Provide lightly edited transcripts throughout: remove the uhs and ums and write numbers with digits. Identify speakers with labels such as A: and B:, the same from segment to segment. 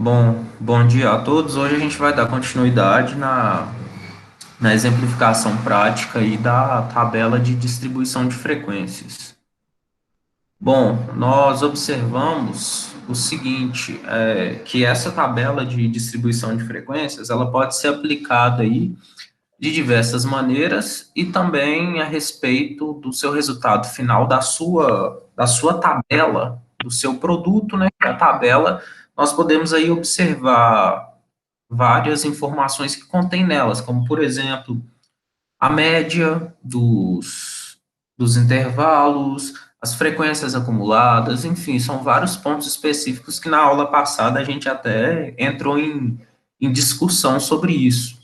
A: Bom dia a todos. Hoje a gente vai dar continuidade na exemplificação prática aí da tabela de distribuição de frequências. Bom, nós observamos o seguinte, que essa tabela de distribuição de frequências, ela pode ser aplicada aí de diversas maneiras e também a respeito do seu resultado final da sua tabela, do seu produto, né? Que é a tabela, nós podemos aí observar várias informações que contém nelas, como, por exemplo, a média dos intervalos, as frequências acumuladas, enfim, são vários pontos específicos que na aula passada a gente até entrou em discussão sobre isso.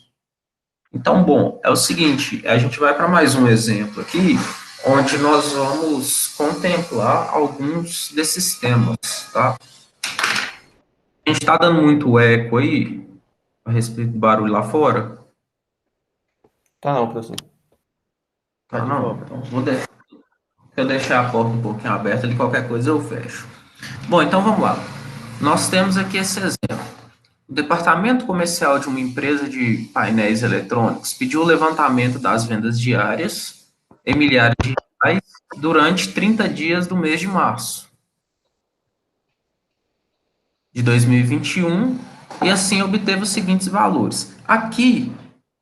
A: Então, bom, é o seguinte, a gente vai para mais um exemplo aqui, onde nós vamos contemplar alguns desses temas, tá? A gente está dando muito eco aí, a respeito do barulho lá fora?
B: Tá não, professor. Tá
A: Tá,
B: de
A: não.
B: boa.
A: Então, eu deixar a porta um pouquinho aberta, de qualquer coisa eu fecho. Bom, então vamos lá. Nós temos aqui esse exemplo. O departamento comercial de uma empresa de painéis eletrônicos pediu o levantamento das vendas diárias em milhares de reais durante 30 dias do mês de março de 2021 e assim obteve os seguintes valores. Aqui,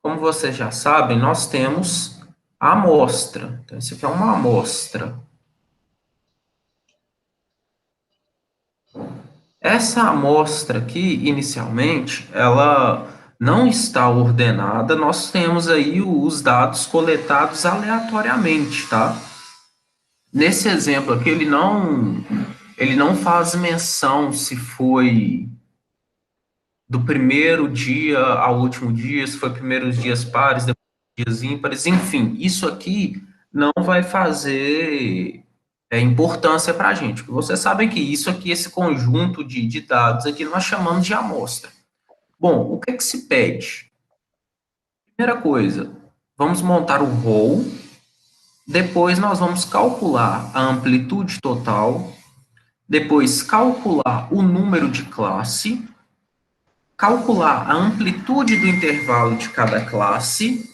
A: como vocês já sabem, nós temos a amostra. Então, isso aqui é uma amostra. Essa amostra aqui, inicialmente, ela não está ordenada, nós temos aí os dados coletados aleatoriamente, tá? Nesse exemplo aqui, ele não faz menção se foi do primeiro dia ao último dia, se foi primeiros dias pares, depois dias ímpares, enfim, isso aqui não vai fazer importância para a gente, porque vocês sabem que isso aqui, esse conjunto de dados aqui, nós chamamos de amostra. Bom, o que é que se pede? Primeira coisa, vamos montar o rol, depois nós vamos calcular a amplitude total, depois calcular o número de classe, calcular a amplitude do intervalo de cada classe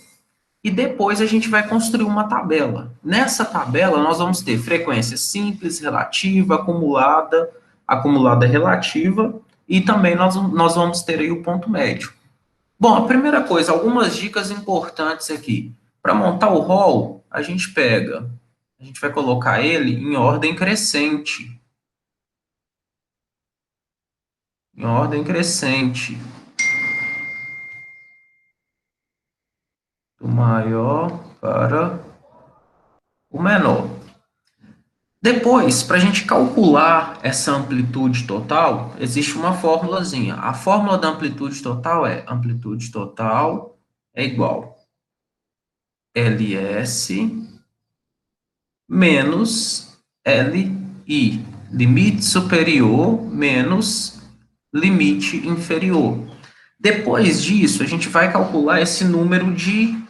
A: e depois a gente vai construir uma tabela. Nessa tabela nós vamos ter frequência simples, relativa, acumulada, acumulada relativa e também nós vamos ter aí o ponto médio. Bom, a primeira coisa, algumas dicas importantes aqui. Para montar o rol, a gente vai colocar ele em ordem crescente. Em ordem crescente. Do maior para o menor. Depois, para a gente calcular essa amplitude total, existe uma formulazinha. A fórmula da amplitude total é amplitude total é igual LS menos LI. Limite superior menos limite inferior. Depois disso, a gente vai calcular esse número de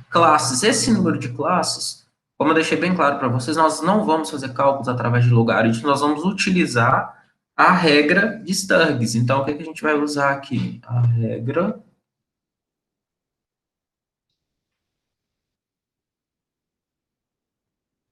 A: classes. Esse número de classes, como eu deixei bem claro para vocês, nós não vamos fazer cálculos através de logaritmos, nós vamos utilizar a regra de Sturges. Então, o que, que a gente vai usar aqui? A regra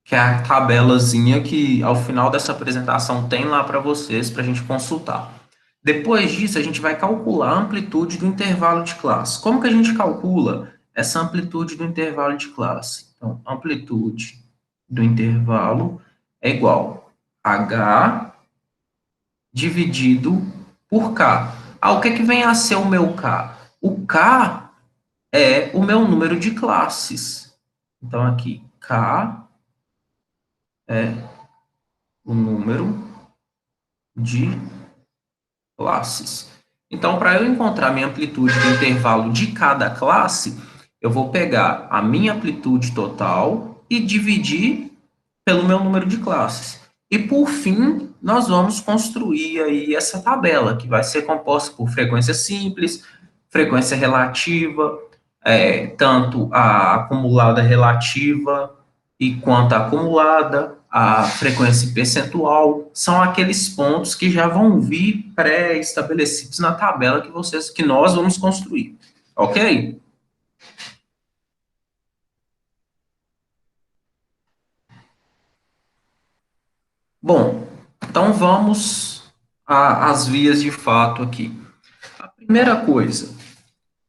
A: que é a tabelazinha que ao final dessa apresentação tem lá para vocês, para a gente consultar. Depois disso, a gente vai calcular a amplitude do intervalo de classe. Como que a gente calcula essa amplitude do intervalo de classe? Então, amplitude do intervalo é igual a H dividido por K. Ah, o que, que vem a ser o meu K? O K é o meu número de classes. Então, aqui, K é o número de classes. Então, para eu encontrar a minha amplitude do intervalo de cada classe, eu vou pegar a minha amplitude total e dividir pelo meu número de classes. E, por fim, nós vamos construir aí essa tabela, que vai ser composta por frequência simples, frequência relativa, tanto a acumulada relativa e quanto a acumulada, a frequência percentual, são aqueles pontos que já vão vir pré-estabelecidos na tabela que nós vamos construir, ok? Bom, então vamos às vias de fato aqui. A primeira coisa,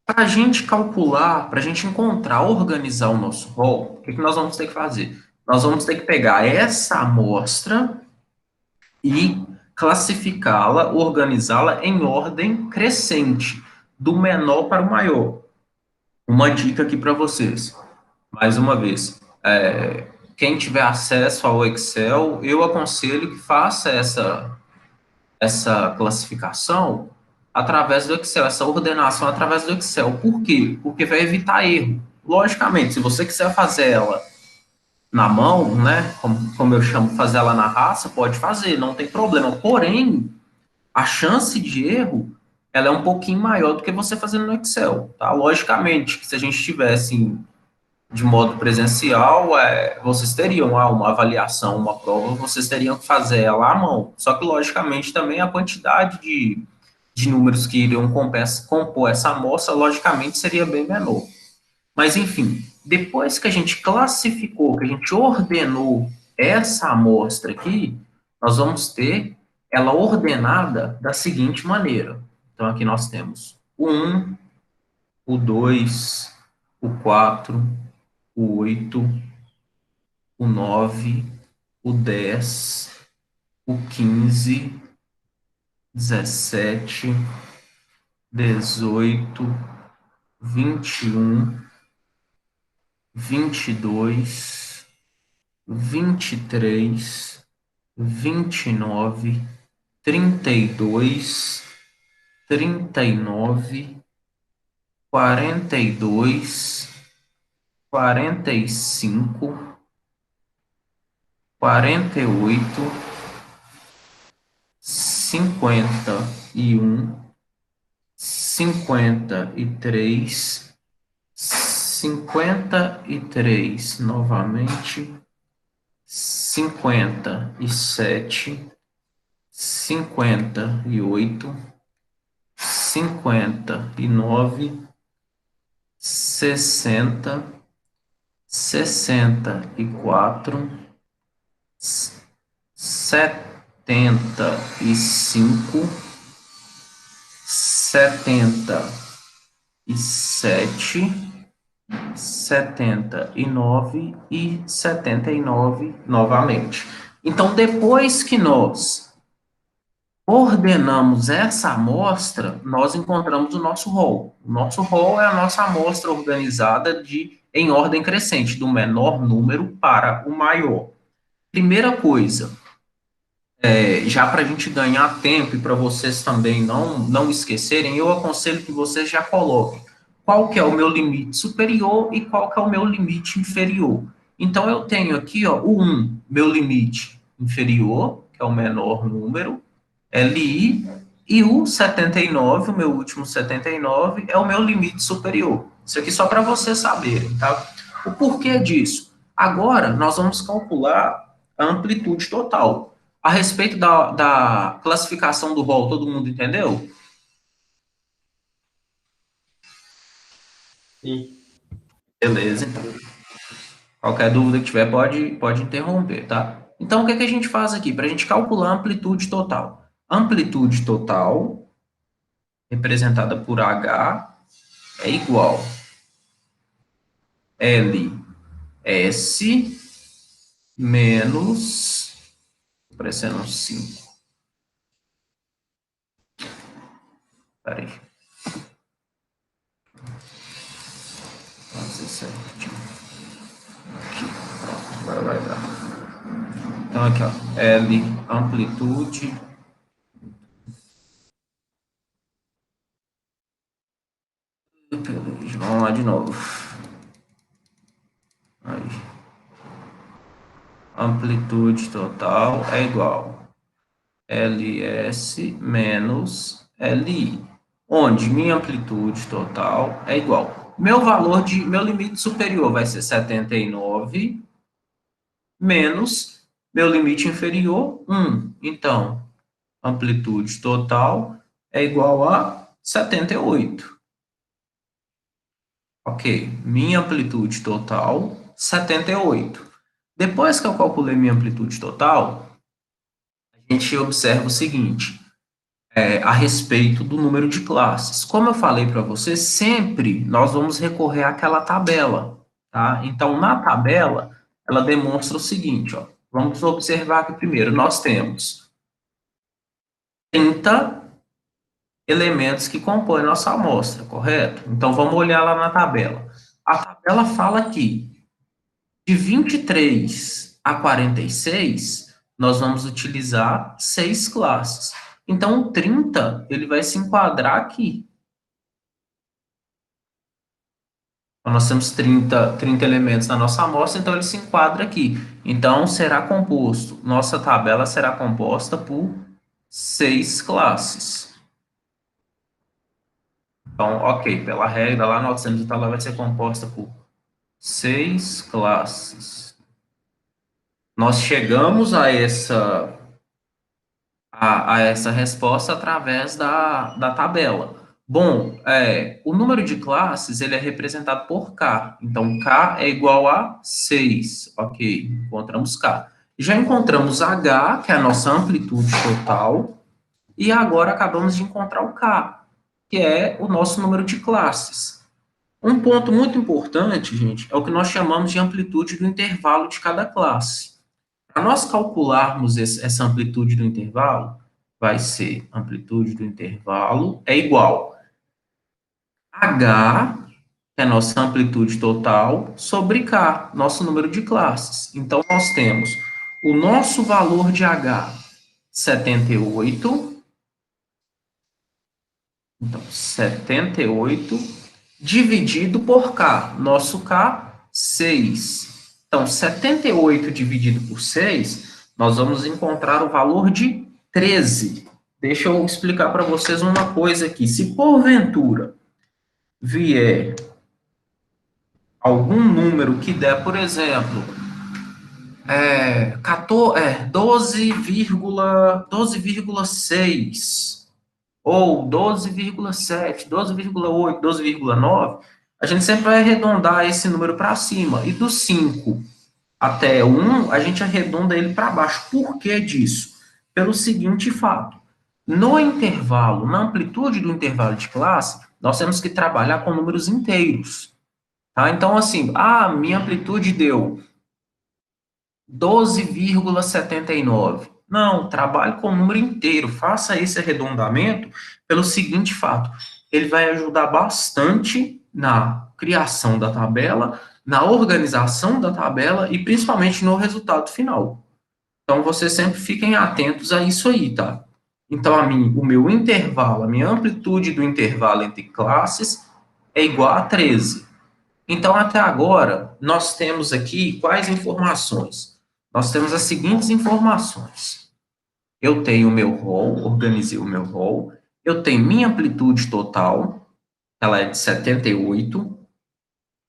A: para a gente calcular, para a gente encontrar, organizar o nosso rol, o que nós vamos ter que fazer? Nós vamos ter que pegar essa amostra e classificá-la, organizá-la em ordem crescente, do menor para o maior. Uma dica aqui para vocês, mais uma vez, quem tiver acesso ao Excel, eu aconselho que faça essa classificação através do Excel, essa ordenação através do Excel. Por quê? Porque vai evitar erro. Logicamente, se você quiser fazer ela na mão, né, como eu chamo, fazer ela na raça, pode fazer, não tem problema. Porém, a chance de erro, ela é um pouquinho maior do que você fazendo no Excel, tá? Logicamente, que se a gente tivesse de modo presencial, vocês teriam uma avaliação, uma prova, vocês teriam que fazer ela à mão. Só que, logicamente, também a quantidade de números que iriam compor essa amostra, logicamente, seria bem menor. Mas, enfim, depois que a gente classificou, que a gente ordenou essa amostra aqui, nós vamos ter ela ordenada da seguinte maneira. Então, aqui nós temos o 1, o 2, o 4, o 8, o 9, o 10, o 15, 17, 18, 21, 22, 23, 29, 32, 39, 42, 45, 48, 51, 53 novamente, 57, 58, 59, 60, 64, 75, 77, 79 e 79 novamente. Então, depois que nós ordenamos essa amostra, nós encontramos o nosso rol. O nosso rol é a nossa amostra organizada em ordem crescente, do menor número para o maior. Primeira coisa, já para a gente ganhar tempo e para vocês também não esquecerem, eu aconselho que vocês já coloquem qual que é o meu limite superior e qual que é o meu limite inferior. Então, eu tenho aqui, ó, o 1, meu limite inferior, que é o menor número, LI, e o 79, o meu último 79, é o meu limite superior. Isso aqui só para vocês saberem, tá? O porquê disso? Agora, nós vamos calcular a amplitude total. A respeito da classificação do rol, todo mundo entendeu?
B: Sim.
A: Beleza, então. Qualquer dúvida que tiver, pode interromper, tá? Então, o que, é que a gente faz aqui? Para a gente calcular a amplitude total. Amplitude total, representada por H, é igual LS menos, parecendo um 5. Peraí. Fazer certinho. Aqui, pronto, agora vai dar. Então, aqui, ó, L, amplitude. Vamos lá de novo. Aí. Amplitude total é igual LS menos LI, onde minha amplitude total é igual. Meu limite superior vai ser 79 menos Meu limite inferior, 1. Então, amplitude total é igual a 78. Ok, minha amplitude total, 78. Depois que eu calculei minha amplitude total, a gente observa o seguinte, a respeito do número de classes. Como eu falei para você, sempre nós vamos recorrer àquela tabela, tá? Então, na tabela, ela demonstra o seguinte, ó. Vamos observar aqui primeiro, nós temos 30 elementos que compõem nossa amostra, correto? Então, vamos olhar lá na tabela. A tabela fala que de 23 a 46, nós vamos utilizar 6 classes. Então, o 30, ele vai se enquadrar aqui. Então, nós temos 30 elementos na nossa amostra, então ele se enquadra aqui. Então, será composto, nossa tabela será composta por 6 classes. Então, ok, pela regra lá, nós temos a tabela vai ser composta por 6 classes. Nós chegamos a essa resposta através da tabela. Bom, o número de classes ele é representado por K. Então, K é igual a 6. Ok, encontramos K. Já encontramos H, que é a nossa amplitude total, e agora acabamos de encontrar o K, que é o nosso número de classes. Um ponto muito importante, gente, é o que nós chamamos de amplitude do intervalo de cada classe. Para nós calcularmos essa amplitude do intervalo, vai ser amplitude do intervalo é igual a H, que é a nossa amplitude total, sobre K, nosso número de classes. Então, nós temos o nosso valor de H, 78. Então, 78 dividido por K. Nosso K, 6. Então, 78 dividido por 6, nós vamos encontrar o valor de 13. Deixa eu explicar para vocês uma coisa aqui. Se porventura vier algum número que der, por exemplo, 12,6 ou 12,7, 12,8, 12,9, a gente sempre vai arredondar esse número para cima. E do 5 até 1, a gente arredonda ele para baixo. Por que disso? Pelo seguinte fato. No intervalo, na amplitude do intervalo de classe, nós temos que trabalhar com números inteiros. Tá? Então, assim, minha amplitude deu 12,79. Não, trabalhe com o número inteiro. Faça esse arredondamento pelo seguinte fato. Ele vai ajudar bastante na criação da tabela, na organização da tabela e principalmente no resultado final. Então, vocês sempre fiquem atentos a isso aí, tá? Então, o meu intervalo, a minha amplitude do intervalo entre classes é igual a 13. Então, até agora, nós temos aqui quais informações? Nós temos as seguintes informações. Eu tenho o meu rol, organizei o meu rol. Eu tenho minha amplitude total, ela é de 78.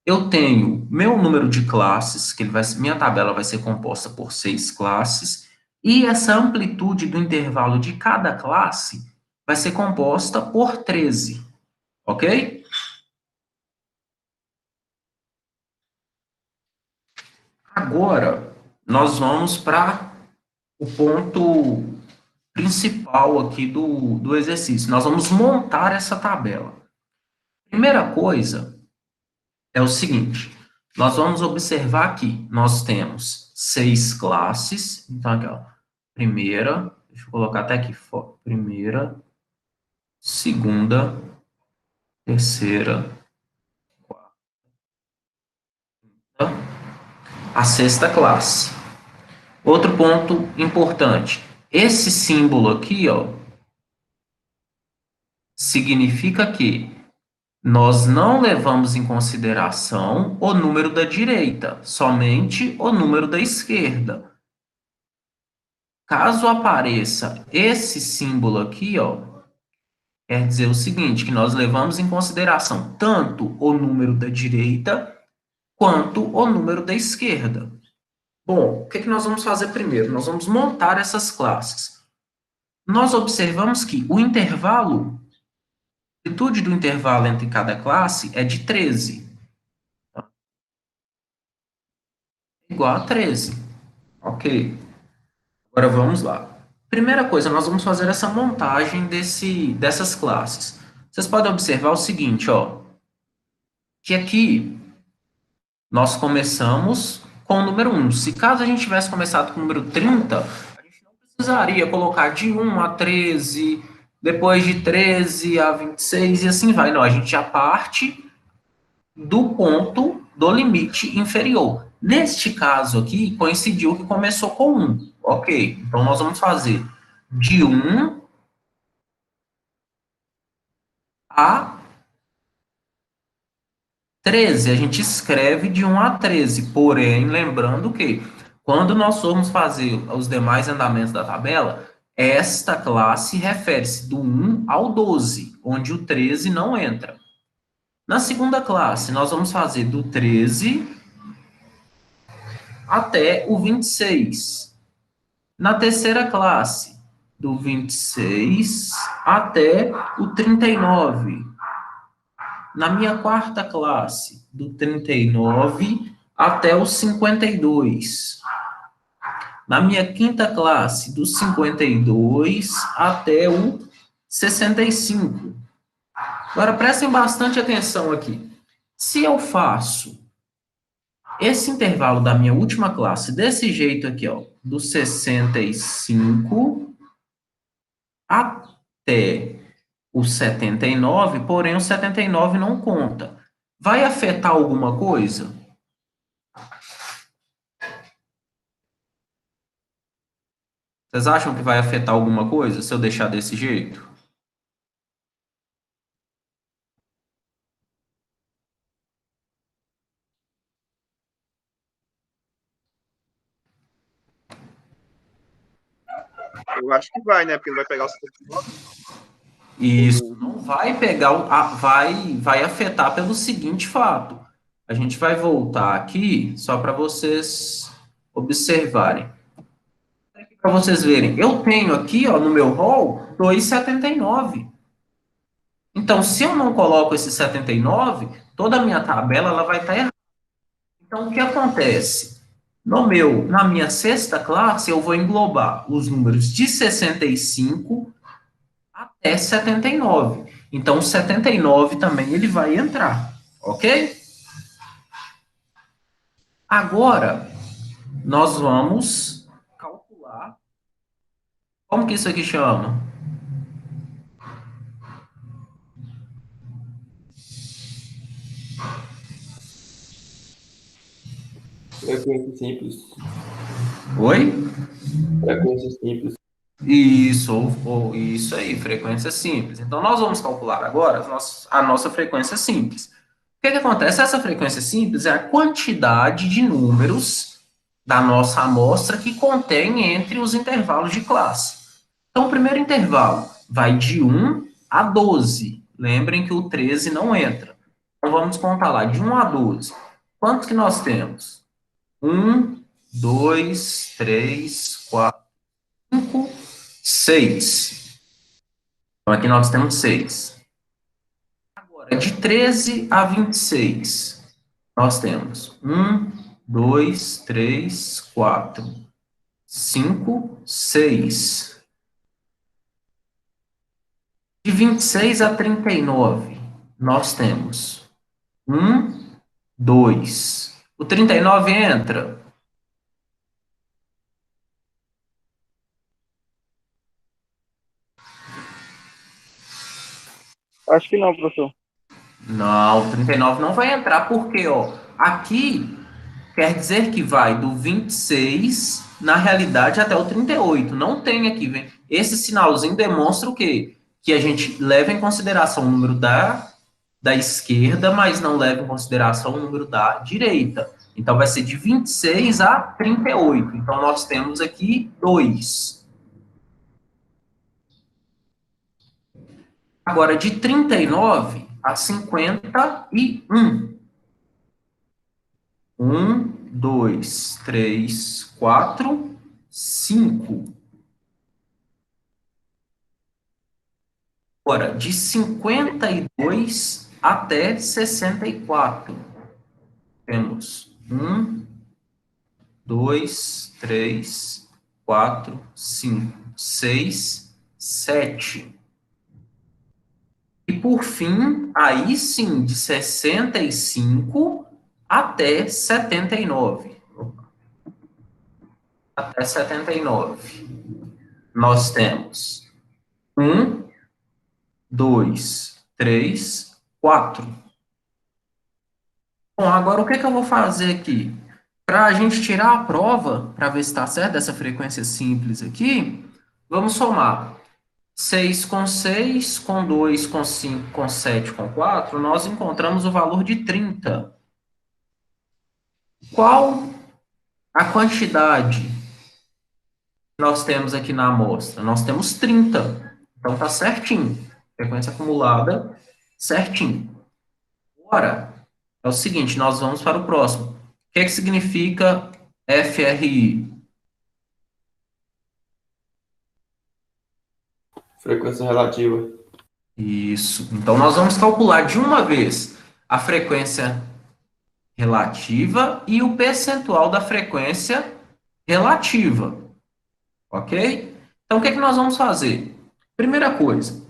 A: Eu tenho meu número de classes, minha tabela vai ser composta por 6 classes. E essa amplitude do intervalo de cada classe vai ser composta por 13. Ok? Agora, nós vamos para o ponto principal aqui do exercício. Nós vamos montar essa tabela. Primeira coisa é o seguinte, nós vamos observar aqui, nós temos 6 classes, então aqui, ó, primeira, deixa eu colocar até aqui, primeira, segunda, terceira, quarta, a sexta classe. Outro ponto importante, esse símbolo aqui, ó, significa que nós não levamos em consideração o número da direita, somente o número da esquerda. Caso apareça esse símbolo aqui, ó, quer dizer o seguinte, que nós levamos em consideração tanto o número da direita quanto o número da esquerda. Bom, o que que nós vamos fazer primeiro? Nós vamos montar essas classes. Nós observamos que o intervalo, a amplitude do intervalo entre cada classe é de 13, igual a 13. Ok. Agora vamos lá. Primeira coisa, nós vamos fazer essa montagem dessas classes. Vocês podem observar o seguinte, ó, que aqui nós começamos com o número 1. Se caso a gente tivesse começado com o número 30, a gente não precisaria colocar de 1 a 13, depois de 13 a 26 e assim vai. Não, a gente já parte do ponto do limite inferior. Neste caso aqui, coincidiu que começou com 1. Ok, então nós vamos fazer de 1 a 13. A gente escreve de 1 a 13. Porém, lembrando que quando nós formos fazer os demais andamentos da tabela, esta classe refere-se do 1 ao 12, onde o 13 não entra. Na segunda classe, nós vamos fazer do 13 até o 26. Na terceira classe, do 26 até o 39. Na minha quarta classe, do 39 até o 52. Na minha quinta classe, do 52 até o 65. Agora, prestem bastante atenção aqui. Se eu faço esse intervalo da minha última classe desse jeito aqui, ó, do 65 até o 79, porém o 79 não conta. Vai afetar alguma coisa? Vocês acham que vai afetar alguma coisa se eu deixar desse jeito?
C: Eu acho que vai, né? Porque ele vai pegar o 79.
A: Isso não vai pegar, vai afetar pelo seguinte fato. A gente vai voltar aqui só para vocês observarem. Para vocês verem, eu tenho aqui, ó, no meu rol 2,79. Então, se eu não coloco esse 79, toda a minha tabela ela vai estar errada. Então, o que acontece? Na minha sexta classe, eu vou englobar os números de 65 até 79. Então, o 79 também ele vai entrar, ok? Agora, nós vamos calcular. Como que isso aqui chama?
B: Frequência simples.
A: Oi?
B: Frequência simples.
A: Isso, isso aí, frequência simples. Então, nós vamos calcular agora a nossa frequência simples. O que que acontece? Essa frequência simples é a quantidade de números da nossa amostra que contém entre os intervalos de classe. Então, o primeiro intervalo vai de 1 a 12. Lembrem que o 13 não entra. Então, vamos contar lá, de 1 a 12. Quantos que nós temos? 1, 2, 3, 4, 5, 6. Então, aqui nós temos 6. Agora, de 13 a 26, nós temos 1, 2, 3, 4, 5, 6. De 26 a 39, nós temos 1, 2. O 39 entra?
C: Acho que não, professor.
A: Não, o 39 não vai entrar, porque ó, aqui quer dizer que vai do 26, na realidade, até o 38. Não tem aqui. Esse sinalzinho demonstra o quê? Que a gente leva em consideração o número da esquerda, mas não leva em consideração o número da direita. Então, vai ser de 26 a 38. Então, nós temos aqui 2. Agora, de 39 a 51. 1, 2, 3, 4, 5. Agora, de 52 até 64. Temos 1, 2, 3, 4, 5, 6, 7. E por fim, aí sim, de 65 até 79. Até 79. Nós temos 1, 2, 3, 4. Bom, agora o que que eu vou fazer aqui? Para a gente tirar a prova, para ver se está certo essa frequência simples aqui, vamos somar 6 com 6, com 2, com 5, com 7, com 4, nós encontramos o valor de 30. Qual a quantidade que nós temos aqui na amostra? Nós temos 30. Então tá certinho. Frequência acumulada, certinho. Agora, é o seguinte, nós vamos para o próximo. O que é que significa FRI?
B: Frequência relativa.
A: Isso. Então, nós vamos calcular de uma vez a frequência relativa e o percentual da frequência relativa. Ok? Então, o que é que nós vamos fazer? Primeira coisa,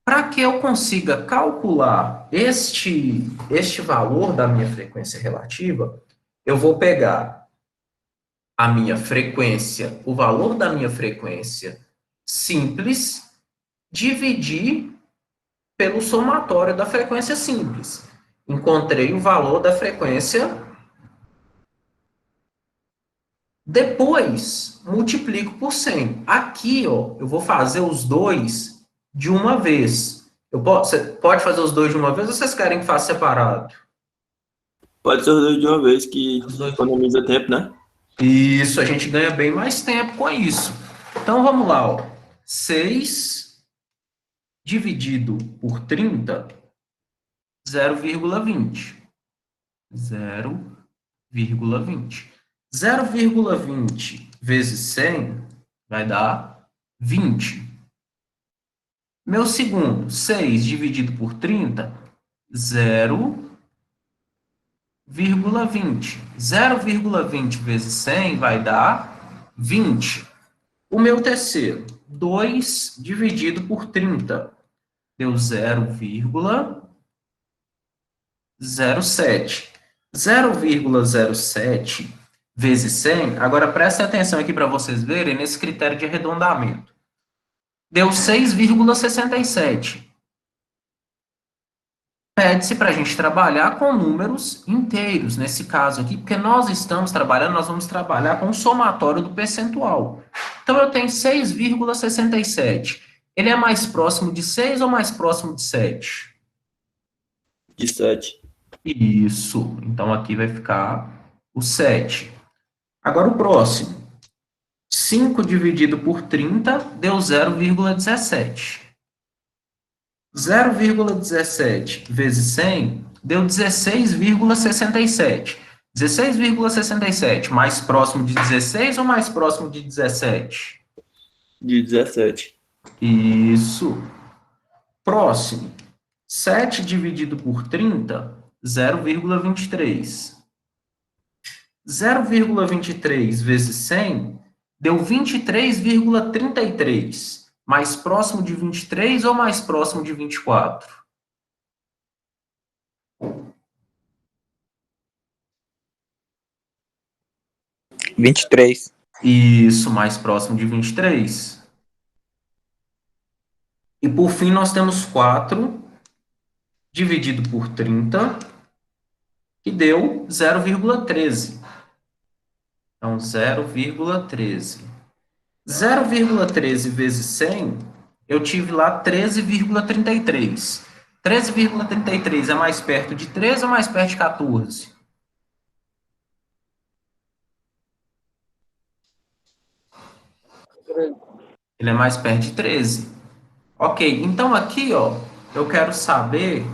A: para que eu consiga calcular este valor da minha frequência relativa, eu vou pegar a minha frequência, o valor da minha frequência simples, dividir pelo somatório da frequência simples. Encontrei o valor da frequência. Depois, multiplico por 100. Aqui, ó, eu vou fazer os dois de uma vez. Você pode fazer os dois de uma vez ou vocês querem que faça separado?
B: Pode ser os dois de uma vez, que
A: Os dois.
B: economiza tempo, né?
A: Isso, a gente ganha bem mais tempo com isso. Então, vamos lá, ó. 6 dividido por 30, 0,20. 0,20. 0,20 vezes 100 vai dar 20. Meu segundo, 6 dividido por 30, 0,20. 0,20 vezes 100 vai dar 20. O meu terceiro, 2 dividido por 30, deu 0,07. 0,07 vezes 100, agora presta atenção aqui para vocês verem nesse critério de arredondamento. Deu 6,67. Pede-se para a gente trabalhar com números inteiros, nesse caso aqui, porque nós estamos trabalhando, nós vamos trabalhar com o somatório do percentual. Então, eu tenho 6,67. Ele é mais próximo de 6 ou mais próximo de 7?
B: De 7.
A: Isso. Então, aqui vai ficar o 7. Agora, o próximo. 5 dividido por 30 deu 0,17. 0,17 vezes 100 deu 16,67. 16,67 mais próximo de 16 ou mais próximo de 17?
B: De 17.
A: Isso. Próximo. 7 dividido por 30, 0,23. 0,23 vezes 100 deu 23,33. Mais próximo de 23 ou mais próximo de 24?
D: R$ 23.
A: Isso, mais próximo de 23. E por fim, nós temos 4 dividido por 30, que deu 0,13. Então, 0,13. 0,13 vezes 100, eu tive lá 13,33. 13,33 é mais perto de 13 ou mais perto de 14? Ele é mais perto de 13. Ok, então aqui, ó, eu quero saber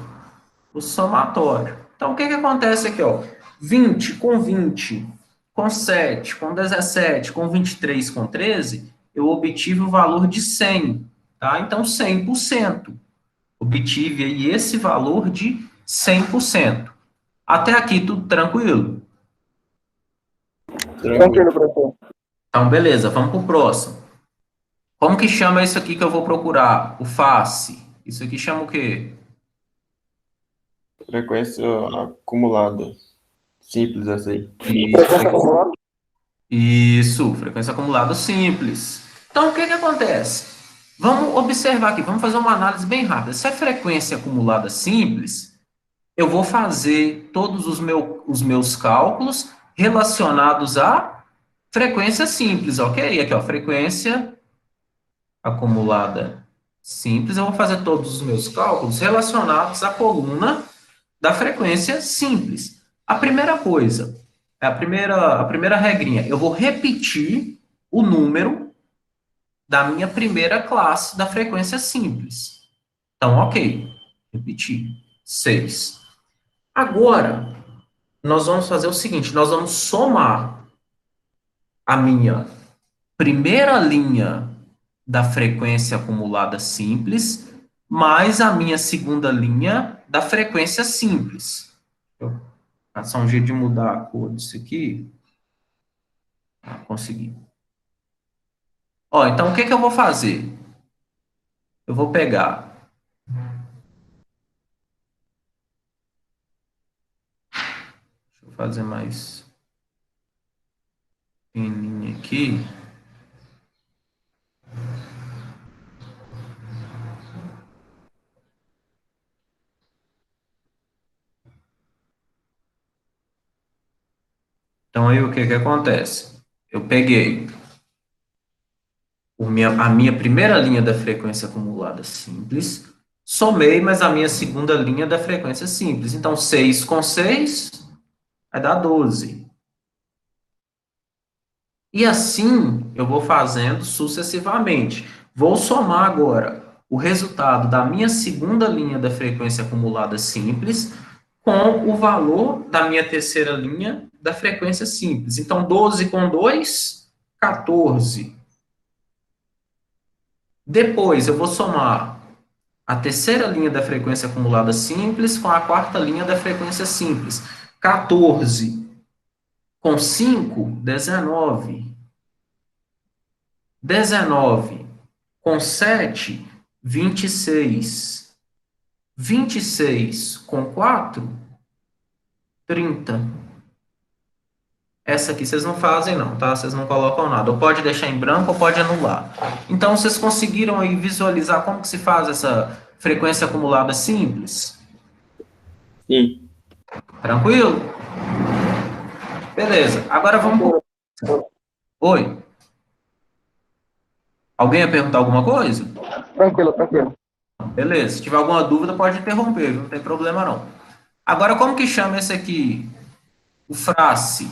A: o somatório. Então, o que que acontece aqui, ó? 20 com 20 com 7, com 17, com 23, com 13, eu obtive o valor de 100, tá? Então, 100%. Obtive aí esse valor de 100%. Até aqui, tudo tranquilo?
C: Tranquilo, professor.
A: Então, beleza, vamos para o próximo. Como que chama isso aqui que eu vou procurar? O face. Isso aqui chama o quê?
B: Frequência acumulada. Simples essa aí.
A: Isso, frequência acumulada simples. Então, o que que acontece? Vamos observar aqui, vamos fazer uma análise bem rápida. Se é frequência acumulada simples, eu vou fazer todos os meus cálculos relacionados à frequência simples, ok? Aqui, ó, frequência acumulada simples, eu vou fazer todos os meus cálculos relacionados à coluna da frequência simples. A primeira coisa, a primeira regrinha, eu vou repetir o número da minha primeira classe da frequência simples. Então, ok, repetir, 6. Agora, nós vamos fazer o seguinte, nós vamos somar a minha primeira linha da frequência acumulada simples mais a minha segunda linha da frequência simples. Vou passar um jeito de mudar a cor disso aqui. Consegui. Ó, então o que que eu vou fazer? Eu vou pegar. Deixa eu fazer mais pequenininho aqui. Então aí o que que acontece? Eu peguei a minha primeira linha da frequência acumulada simples, somei mais a minha segunda linha da frequência simples. Então, 6 com 6 vai dar 12. E assim eu vou fazendo sucessivamente. Vou somar agora o resultado da minha segunda linha da frequência acumulada simples com o valor da minha terceira linha da frequência simples. Então, 12 com 2, 14. Depois, eu vou somar a terceira linha da frequência acumulada simples com a quarta linha da frequência simples. 14 com 5, 19. 19 com 7, 26. 26 com 4, 30. Essa aqui vocês não fazem não, tá? Vocês não colocam nada. Ou pode deixar em branco ou pode anular. Então, vocês conseguiram aí visualizar como que se faz essa frequência acumulada simples?
B: Sim.
A: Tranquilo? Beleza. Agora vamos... Oi? Alguém ia perguntar alguma coisa?
C: Tranquilo, tranquilo.
A: Beleza. Se tiver alguma dúvida, pode interromper, não tem problema não. Agora, como que chama esse aqui? O frace.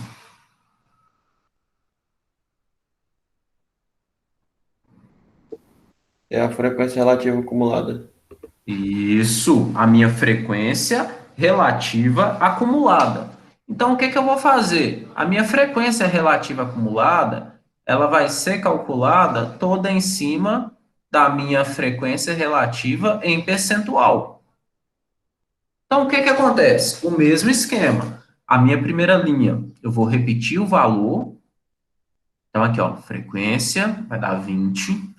B: É a frequência relativa acumulada.
A: Isso, a minha frequência relativa acumulada. Então, o que que eu vou fazer? A minha frequência relativa acumulada, ela vai ser calculada toda em cima da minha frequência relativa em percentual. Então, o que que acontece? O mesmo esquema. A minha primeira linha, eu vou repetir o valor. Então, aqui, ó, frequência vai dar 20.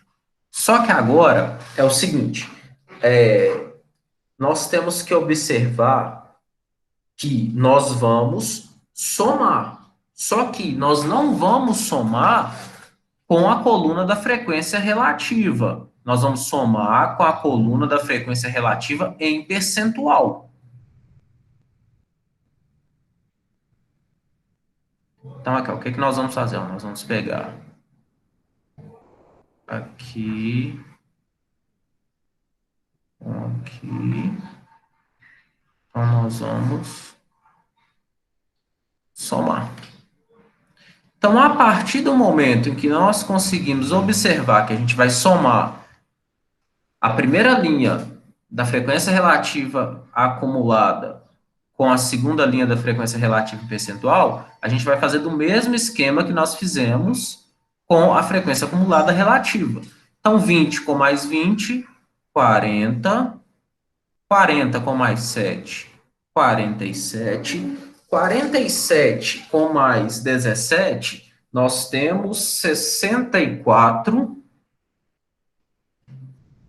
A: Só que agora é o seguinte, nós temos que observar que nós vamos somar. Só que nós não vamos somar com a coluna da frequência relativa. Nós vamos somar com a coluna da frequência relativa em percentual. Então, aqui, ó, o que que nós vamos fazer? Nós vamos pegar aqui, aqui. Então, nós vamos somar. Então, a partir do momento em que nós conseguimos observar que a gente vai somar a primeira linha da frequência relativa acumulada com a segunda linha da frequência relativa e percentual, a gente vai fazer do mesmo esquema que nós fizemos com a frequência acumulada relativa. Então, 20 com mais 20, 40. 40 com mais 7, 47. 47 com mais 17, nós temos 64.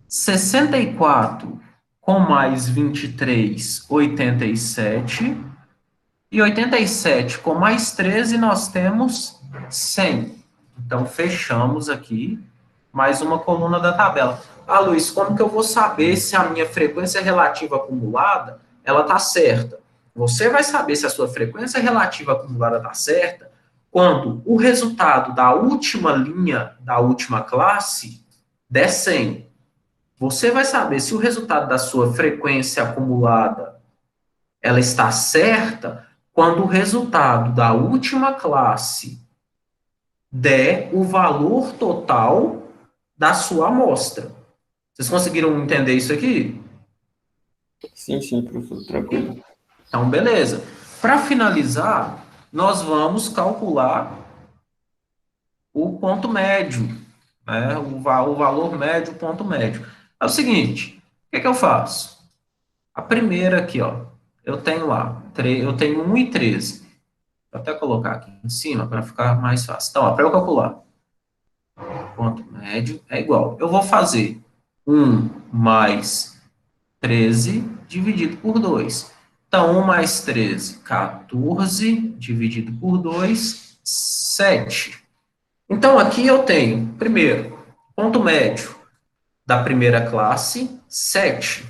A: 64 com mais 23, 87. E 87 com mais 13, nós temos 100. Então, fechamos aqui mais uma coluna da tabela. Ah, Luiz, como que eu vou saber se a minha frequência relativa acumulada ela está certa? Você vai saber se a sua frequência relativa acumulada está certa quando o resultado da última linha da última classe der 100. Você vai saber se o resultado da sua frequência acumulada ela está certa quando o resultado da última classe der o valor total da sua amostra. Vocês conseguiram entender isso aqui?
B: Sim, professor, tranquilo.
A: Então, beleza. Para finalizar, nós vamos calcular o ponto médio, né? O valor médio, o ponto médio. É o seguinte, o que eu faço? A primeira aqui, ó, eu tenho lá, eu tenho 1 e 13. Vou até colocar aqui em cima para ficar mais fácil. Então, para eu calcular, ponto médio é igual. Eu vou fazer 1 mais 13 dividido por 2. Então, 1 mais 13, 14, dividido por 2, 7. Então, aqui eu tenho, primeiro, ponto médio da primeira classe, 7.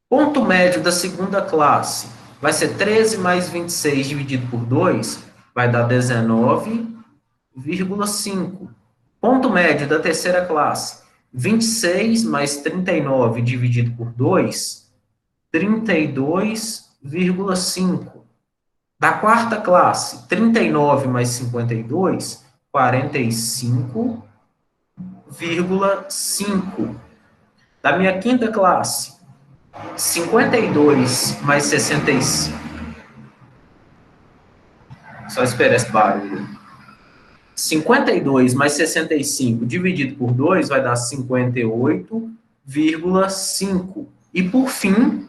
A: Ponto médio da segunda classe vai ser 13 mais 26 dividido por 2, vai dar 19,5. Ponto médio da terceira classe, 26 mais 39 dividido por 2, 32,5. Da quarta classe, 39 mais 52, 45,5. Da minha quinta classe, 52 mais 65. Só espera esse barulho. 52 mais 65 dividido por 2 vai dar 58,5. E por fim,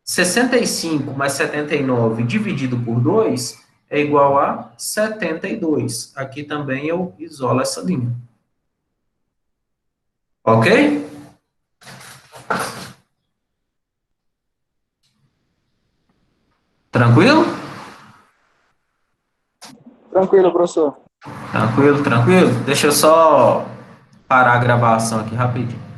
A: 65 mais 79 dividido por 2 é igual a 72. Aqui também eu isolo essa linha. Ok? Tranquilo?
C: Tranquilo, professor.
A: Tranquilo. Deixa eu só parar a gravação aqui rapidinho.